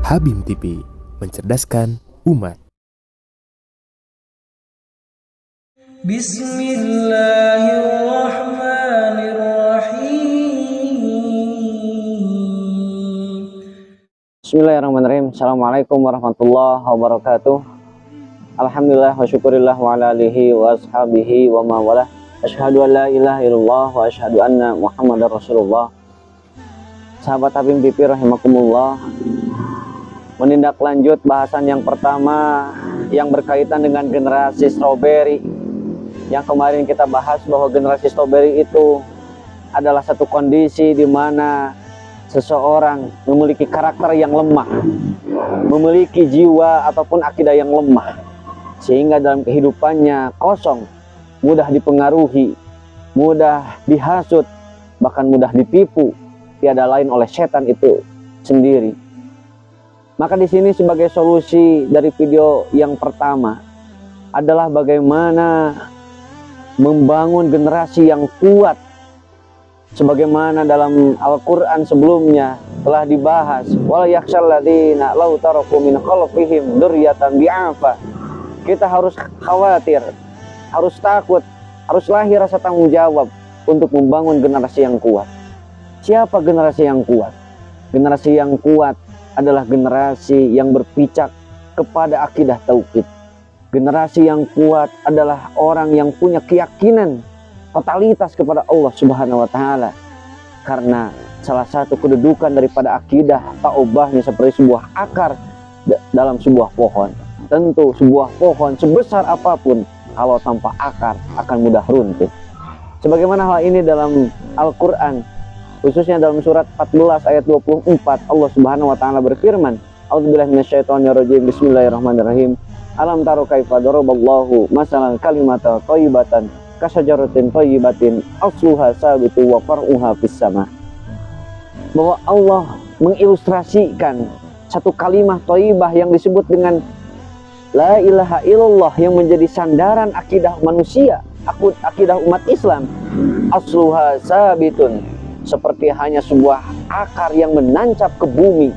Habim TV, mencerdaskan umat. Bismillahirrahmanirrahim. Assalamualaikum warahmatullahi wabarakatuh. Alhamdulillah wa syukurillah wa ala alihi wa ashabihi wa mawalah. Asyhadu an la ilaha illallah wa asyhadu anna Muhammadar Rasulullah. Sahabat Habim TV rahimakumullah, menindaklanjut bahasan yang pertama yang berkaitan dengan generasi strawberry. Yang kemarin kita bahas bahwa generasi strawberry itu adalah satu kondisi di mana seseorang memiliki karakter yang lemah, memiliki jiwa ataupun akidah yang lemah, sehingga dalam kehidupannya kosong, mudah dipengaruhi, mudah dihasut, bahkan mudah ditipu, tiada lain oleh setan itu sendiri. Maka di sini sebagai solusi dari video yang pertama adalah bagaimana membangun generasi yang kuat. Sebagaimana dalam Al-Quran sebelumnya telah dibahas, wala yakhshal ladzina law taraku min khalfihim dzurriyyatan bi'afa. Kita harus khawatir, harus takut, harus lahir rasa tanggung jawab untuk membangun generasi yang kuat. Siapa generasi yang kuat? Generasi yang kuat adalah generasi yang berpijak kepada akidah tauhid. Generasi yang kuat adalah orang yang punya keyakinan totalitas kepada Allah Subhanahu wa taala. Karena salah satu kedudukan daripada akidah tak ubahnya seperti sebuah akar dalam sebuah pohon. Tentu sebuah pohon sebesar apapun kalau tanpa akar akan mudah runtuh. Sebagaimana hal ini dalam Al-Qur'an, khususnya dalam surat 14 ayat 24, Allah Subhanahu wa taala berfirman, A'udzubillahi minasyaitonirrajim. Bismillahirrahmanirrahim. Alam taro kaifa daraballahu masalan kalimatan thayyibatan kasajaratin thayyibatin asluha sabitu wa far'uha fis sama. Bahwa Allah mengilustrasikan satu kalimat thayyibah yang disebut dengan la ilaha illallah, yang menjadi sandaran akidah manusia, akidah umat Islam. Asluha sabitun, seperti hanya sebuah akar yang menancap ke bumi.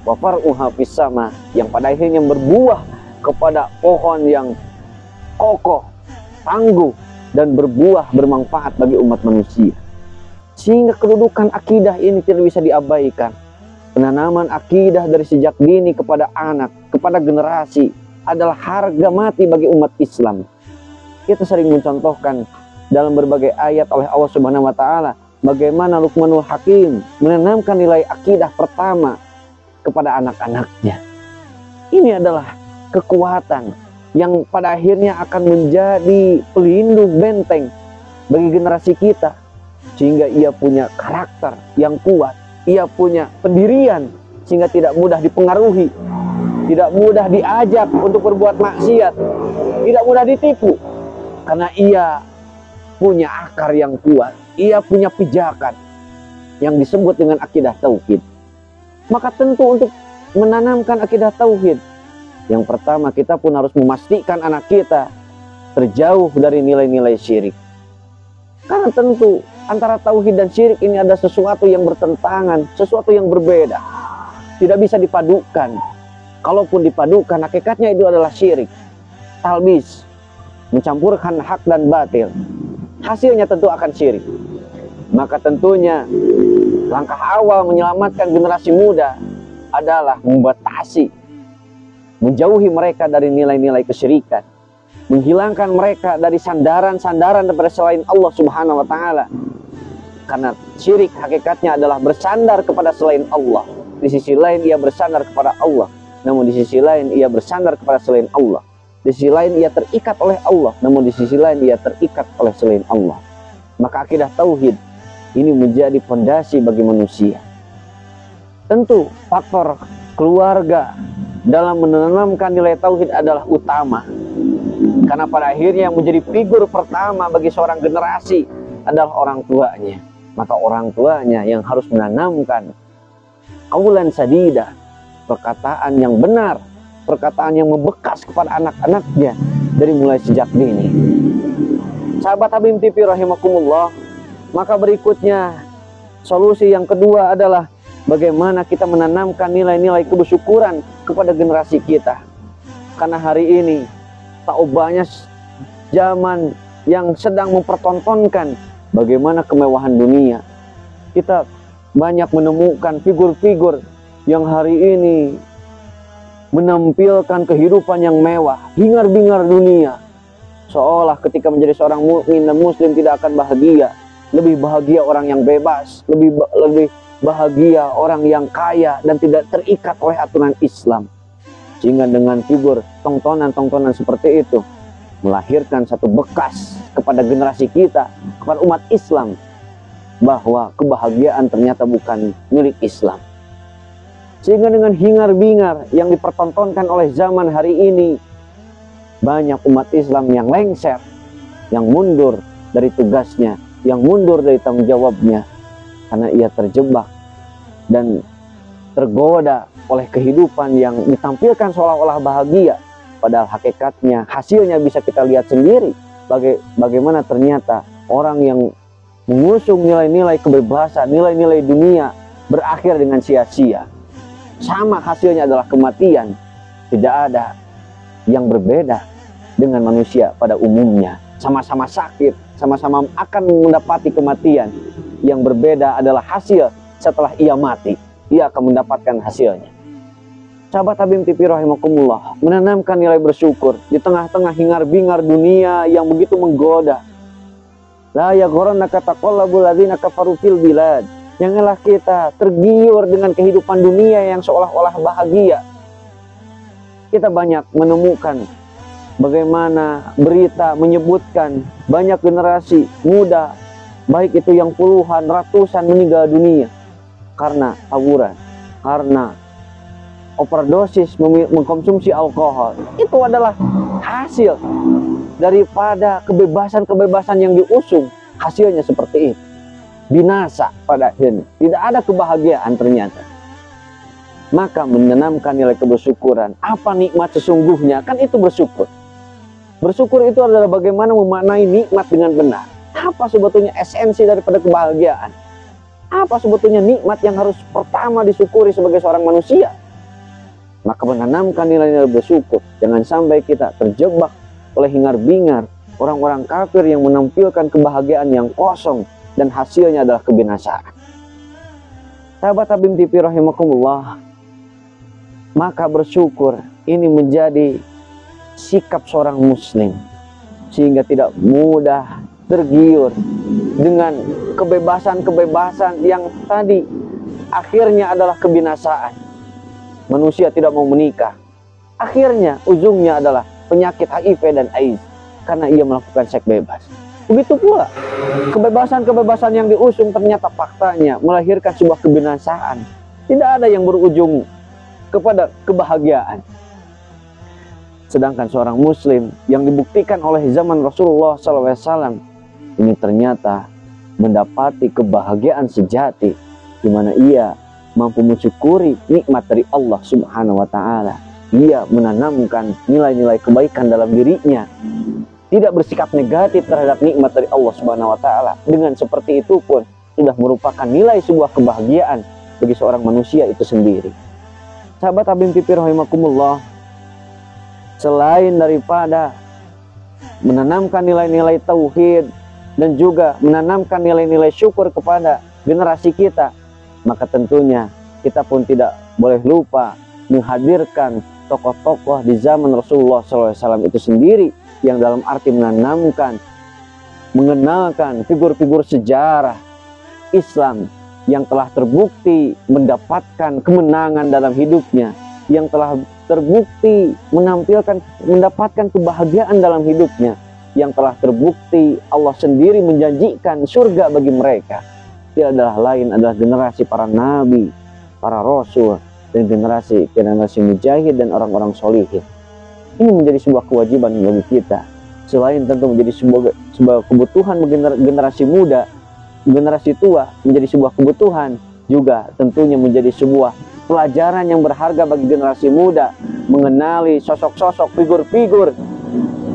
Wa far'uha fis sama, yang pada akhirnya berbuah kepada pohon yang kokoh, tangguh, dan berbuah bermanfaat bagi umat manusia. Sehingga kedudukan akidah ini tidak bisa diabaikan. Penanaman akidah dari sejak dini kepada anak, kepada generasi adalah harga mati bagi umat Islam. Kita sering mencontohkan dalam berbagai ayat oleh Allah Subhanahu wa taala bagaimana Luqmanul Hakim menanamkan nilai akidah pertama kepada anak-anaknya. Ini adalah kekuatan yang pada akhirnya akan menjadi pelindung benteng bagi generasi kita, sehingga ia punya karakter yang kuat, ia punya pendirian sehingga tidak mudah dipengaruhi, tidak mudah diajak untuk berbuat maksiat, tidak mudah ditipu, karena ia punya akar yang kuat, ia punya pijakan yang disebut dengan akidah tauhid. Maka tentu untuk menanamkan akidah tauhid, yang pertama kita pun harus memastikan anak kita terjauh dari nilai-nilai syirik. Karena tentu antara tauhid dan syirik ini ada sesuatu yang bertentangan, sesuatu yang berbeda. Tidak bisa dipadukan. Kalaupun dipadukan, hakikatnya itu adalah syirik. Talbis, mencampurkan hak dan batil. Hasilnya tentu akan syirik. Maka tentunya langkah awal menyelamatkan generasi muda adalah membatasi, menjauhi mereka dari nilai-nilai kesyirikan, menghilangkan mereka dari sandaran-sandaran daripada selain Allah Subhanahu wa taala. Karena syirik hakikatnya adalah bersandar kepada selain Allah. Di sisi lain ia bersandar kepada Allah, namun di sisi lain ia bersandar kepada selain Allah. Di sisi lain ia terikat oleh Allah, namun di sisi lain ia terikat oleh selain Allah. Maka akidah tauhid ini menjadi fondasi bagi manusia. Tentu faktor keluarga dalam menanamkan nilai tauhid adalah utama. Karena pada akhirnya yang menjadi figur pertama bagi seorang generasi adalah orang tuanya. Maka orang tuanya yang harus menanamkan qaulan sadida, perkataan yang benar, perkataan yang membekas kepada anak-anaknya dari mulai sejak dini. Sahabat Habim TV rahimakumullah, maka berikutnya solusi yang kedua adalah bagaimana kita menanamkan nilai-nilai kebersyukuran kepada generasi kita. Karena hari ini tak banyak zaman yang sedang mempertontonkan bagaimana kemewahan dunia. Kita banyak menemukan figur-figur yang hari ini menampilkan kehidupan yang mewah, hingar-bingar dunia. Seolah ketika menjadi seorang mukmin dan muslim tidak akan bahagia. Lebih bahagia orang yang bebas, lebih bahagia orang yang kaya dan tidak terikat oleh aturan Islam. Sehingga dengan figur tontonan-tontonan seperti itu melahirkan satu bekas kepada generasi kita, kepada umat Islam, bahwa kebahagiaan ternyata bukan milik Islam. Sehingga dengan hingar-bingar yang dipertontonkan oleh zaman hari ini, banyak umat Islam yang lengser, yang mundur dari tugasnya, yang mundur dari tanggung jawabnya, karena ia terjebak dan tergoda oleh kehidupan yang ditampilkan seolah-olah bahagia, padahal hakikatnya hasilnya bisa kita lihat sendiri. Bagaimana ternyata orang yang mengusung nilai-nilai kebebasan, nilai-nilai dunia berakhir dengan sia-sia. Sama hasilnya adalah kematian. Tidak ada yang berbeda dengan manusia pada umumnya. Sama-sama sakit, sama-sama akan mendapati kematian. Yang berbeda adalah hasil setelah ia mati. Ia akan mendapatkan hasilnya. Sahabat Habib TV rahimakumullah, menanamkan nilai bersyukur di tengah-tengah hingar-bingar dunia yang begitu menggoda. La yaghurannaka taqallubul ladzina kafaru fil bilad. Janganlah kita tergiur dengan kehidupan dunia yang seolah-olah bahagia. Kita banyak menemukan bagaimana berita menyebutkan banyak generasi muda, baik itu yang puluhan, ratusan meninggal dunia karena tawuran, karena overdosis mengkonsumsi alkohol. Itu adalah hasil daripada kebebasan-kebebasan yang diusung. Hasilnya seperti itu, binasa pada akhirnya. Tidak ada kebahagiaan ternyata. Maka menanamkan nilai kebersyukuran. Apa nikmat sesungguhnya? Kan itu bersyukur. Bersyukur itu adalah bagaimana memaknai nikmat dengan benar. Apa sebetulnya esensi daripada kebahagiaan? Apa sebetulnya nikmat yang harus pertama disyukuri sebagai seorang manusia? Maka menanamkan nilai-nilai bersyukur. Jangan sampai kita terjebak oleh hingar-bingar orang-orang kafir yang menampilkan kebahagiaan yang kosong dan hasilnya adalah kebinasaan. Sahabat Habib TV rahimakumullah, maka bersyukur ini menjadi sikap seorang muslim, sehingga tidak mudah tergiur dengan kebebasan-kebebasan yang tadi akhirnya adalah kebinasaan. Manusia tidak mau menikah, akhirnya ujungnya adalah penyakit HIV dan AIDS karena ia melakukan seks bebas. Begitu pula kebebasan-kebebasan yang diusung ternyata faktanya melahirkan sebuah kebinasaan. Tidak ada yang berujung kepada kebahagiaan. Sedangkan seorang muslim yang dibuktikan oleh zaman Rasulullah SAW ini ternyata mendapati kebahagiaan sejati, di mana ia mampu mensyukuri nikmat dari Allah Subhanahu wa Ta'ala. Ia menanamkan nilai-nilai kebaikan dalam dirinya, tidak bersikap negatif terhadap nikmat dari Allah Subhanahu wa Ta'ala. Dengan seperti itu pun sudah merupakan nilai sebuah kebahagiaan bagi seorang manusia itu sendiri. Sahabat Habib TV rahimakumullah, selain daripada menanamkan nilai-nilai tauhid dan juga menanamkan nilai-nilai syukur kepada generasi kita, maka tentunya kita pun tidak boleh lupa menghadirkan tokoh-tokoh di zaman Rasulullah SAW itu sendiri, yang dalam arti menanamkan, mengenalkan figur-figur sejarah Islam yang telah terbukti mendapatkan kemenangan dalam hidupnya, yang telah terbukti mendapatkan kebahagiaan dalam hidupnya, yang telah terbukti Allah sendiri menjanjikan surga bagi mereka. Tidak adalah lain adalah generasi para nabi, para rasul, dan generasi mujahid dan orang-orang solihin. Ini menjadi sebuah kewajiban bagi kita. Selain tentu menjadi sebuah kebutuhan bagi generasi muda, generasi tua menjadi sebuah kebutuhan, juga tentunya menjadi sebuah pelajaran yang berharga bagi generasi muda, mengenali sosok-sosok, figur-figur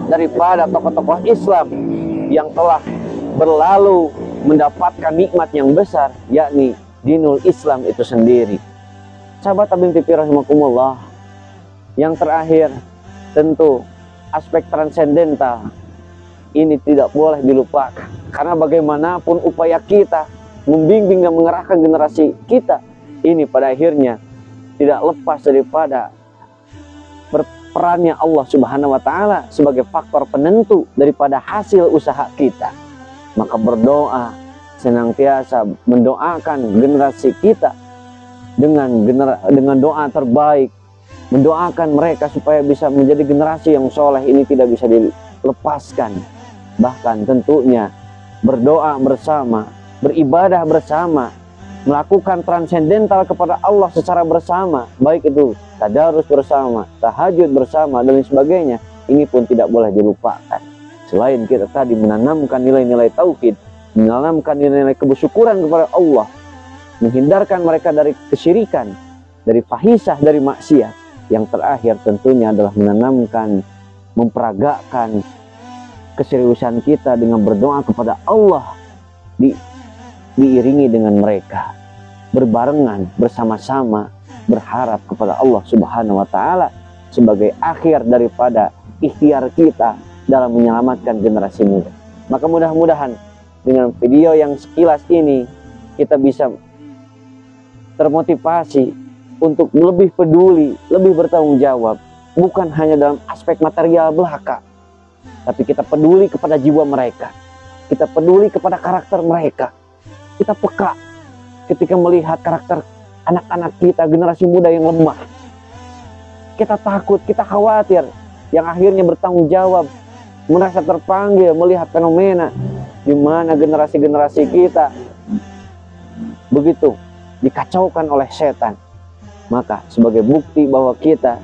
daripada tokoh-tokoh Islam yang telah berlalu mendapatkan nikmat yang besar, yakni dinul Islam itu sendiri. Sahabat Habib TV rahimakumullah, yang terakhir tentu aspek transendental ini tidak boleh dilupakan, karena bagaimanapun upaya kita membimbing dan mengerahkan generasi kita ini pada akhirnya tidak lepas daripada berperannya Allah Subhanahu wa Ta'ala sebagai faktor penentu daripada hasil usaha kita. Maka berdoa, senantiasa mendoakan generasi kita dengan doa terbaik, mendoakan mereka supaya bisa menjadi generasi yang soleh, ini tidak bisa dilepaskan. Bahkan tentunya berdoa bersama, beribadah bersama, melakukan transendental kepada Allah secara bersama, baik itu tadarus bersama, tahajud bersama, dan lain sebagainya, ini pun tidak boleh dilupakan. Selain kita tadi menanamkan nilai-nilai tauhid, menanamkan nilai-nilai kebersyukuran kepada Allah, menghindarkan mereka dari kesyirikan, dari fahisah, dari maksiat. Yang terakhir tentunya adalah menanamkan, memperagakan keseriusan kita dengan berdoa kepada Allah, diiringi dengan mereka, berbarengan, bersama-sama, berharap kepada Allah Subhanahu wa Ta'ala sebagai akhir daripada ikhtiar kita dalam menyelamatkan generasi muda. Maka mudah-mudahan dengan video yang sekilas ini kita bisa termotivasi untuk lebih peduli, lebih bertanggung jawab, bukan hanya dalam aspek material belaka, tapi kita peduli kepada jiwa mereka, kita peduli kepada karakter mereka, kita peka ketika melihat karakter anak-anak kita, generasi muda yang lemah. Kita takut, kita khawatir, yang akhirnya bertanggung jawab, merasa terpanggil melihat fenomena di mana generasi-generasi kita begitu dikacaukan oleh setan. Maka sebagai bukti bahwa kita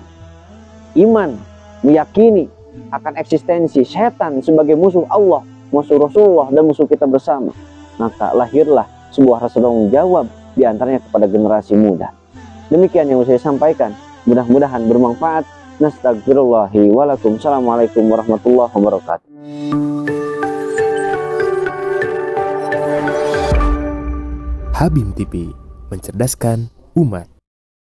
iman, meyakini akan eksistensi setan sebagai musuh Allah, musuh Rasulullah, dan musuh kita bersama, maka lahirlah sebuah rasa tanggung jawab diantaranya kepada generasi muda. Demikian yang saya sampaikan, mudah-mudahan bermanfaat. Nastagfirullahi walakum. Assalamualaikum warahmatullahi wabarakatuh. Habim TV, mencerdaskan umat.